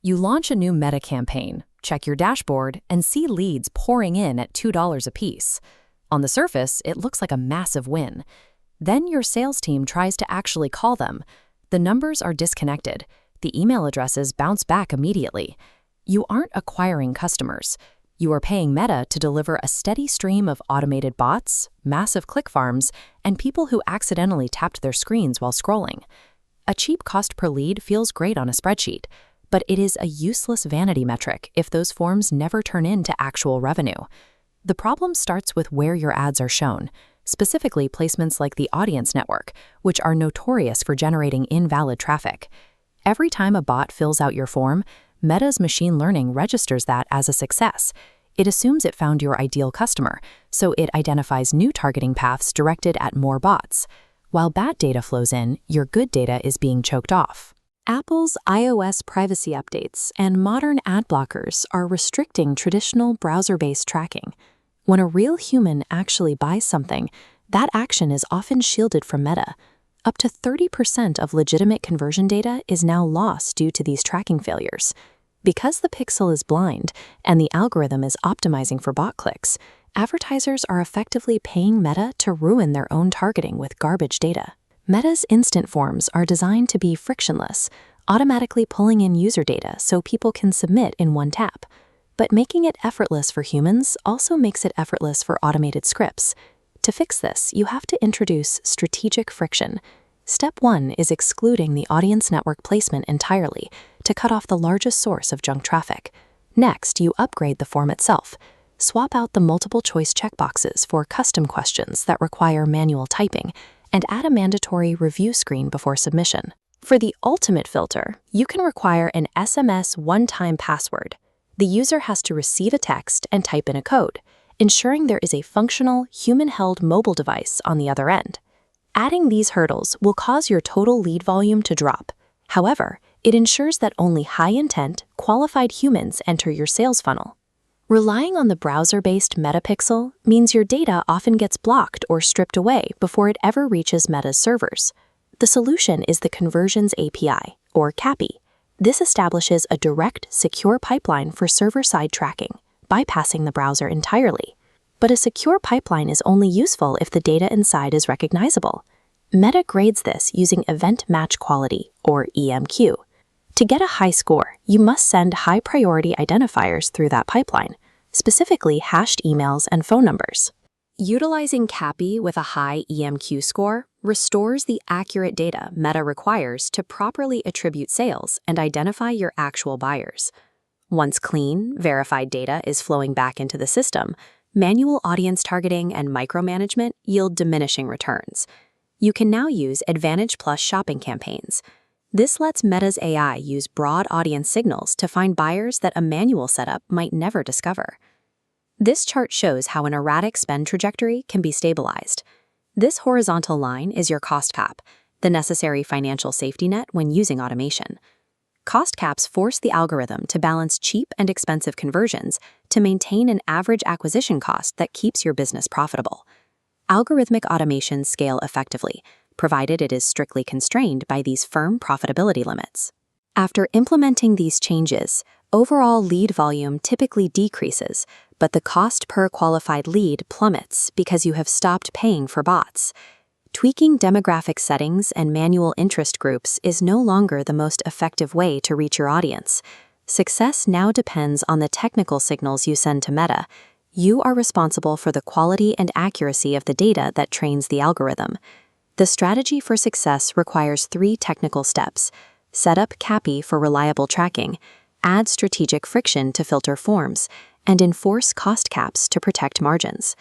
You launch a new Meta campaign, check your dashboard, and see leads pouring in at $2 a piece. On the surface, it looks like a massive win. Then your sales team tries to actually call them. The numbers are disconnected. The email addresses bounce back immediately. You aren't acquiring customers. You are paying Meta to deliver a steady stream of automated bots, massive click farms, and people who accidentally tapped their screens while scrolling. A cheap cost per lead feels great on a spreadsheet, but it is a useless vanity metric if those forms never turn into actual revenue. The problem starts with where your ads are shown, specifically placements like the audience network, which are notorious for generating invalid traffic. Every time a bot fills out your form, Meta's machine learning registers that as a success. It assumes it found your ideal customer, so it identifies new targeting paths directed at more bots. While bad data flows in, your good data is being choked off. Apple's iOS privacy updates and modern ad blockers are restricting traditional browser-based tracking. When a real human actually buys something, that action is often shielded from Meta. Up to 30% of legitimate conversion data is now lost due to these tracking failures. Because the pixel is blind and the algorithm is optimizing for bot clicks, advertisers are effectively paying Meta to ruin their own targeting with garbage data. Meta's instant forms are designed to be frictionless, automatically pulling in user data so people can submit in one tap. But making it effortless for humans also makes it effortless for automated scripts. To fix this, you have to introduce strategic friction. Step 1 is excluding the audience network placement entirely to cut off the largest source of junk traffic. Next, you upgrade the form itself. Swap out the multiple choice checkboxes for custom questions that require manual typing, and add a mandatory review screen before submission. For the ultimate filter, you can require an SMS one-time password. The user has to receive a text and type in a code, ensuring there is a functional, human-held mobile device on the other end. Adding these hurdles will cause your total lead volume to drop. However, it ensures that only high-intent, qualified humans enter your sales funnel. Relying on the browser-based Metapixel means your data often gets blocked or stripped away before it ever reaches Meta's servers. The solution is the Conversions API, or CAPI. This establishes a direct, secure pipeline for server-side tracking, bypassing the browser entirely. But a secure pipeline is only useful if the data inside is recognizable. Meta grades this using Event Match Quality, or EMQ. To get a high score, you must send high-priority identifiers through that pipeline, specifically hashed emails and phone numbers. Utilizing CAPI with a high EMQ score restores the accurate data Meta requires to properly attribute sales and identify your actual buyers. Once clean, verified data is flowing back into the system, manual audience targeting and micromanagement yield diminishing returns. You can now use Advantage Plus shopping campaigns. This lets Meta's AI use broad audience signals to find buyers that a manual setup might never discover. This chart shows how an erratic spend trajectory can be stabilized. This horizontal line is your cost cap, the necessary financial safety net when using automation. Cost caps force the algorithm to balance cheap and expensive conversions to maintain an average acquisition cost that keeps your business profitable. Algorithmic automations scale effectively, provided it is strictly constrained by these firm profitability limits. After implementing these changes, overall lead volume typically decreases, but the cost per qualified lead plummets because you have stopped paying for bots. Tweaking demographic settings and manual interest groups is no longer the most effective way to reach your audience. Success now depends on the technical signals you send to Meta. You are responsible for the quality and accuracy of the data that trains the algorithm. The strategy for success requires 3 technical steps. Set up CAPI for reliable tracking, add strategic friction to filter forms, and enforce cost caps to protect margins.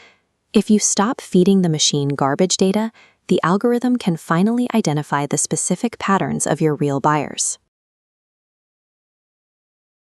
If you stop feeding the machine garbage data, the algorithm can finally identify the specific patterns of your real buyers.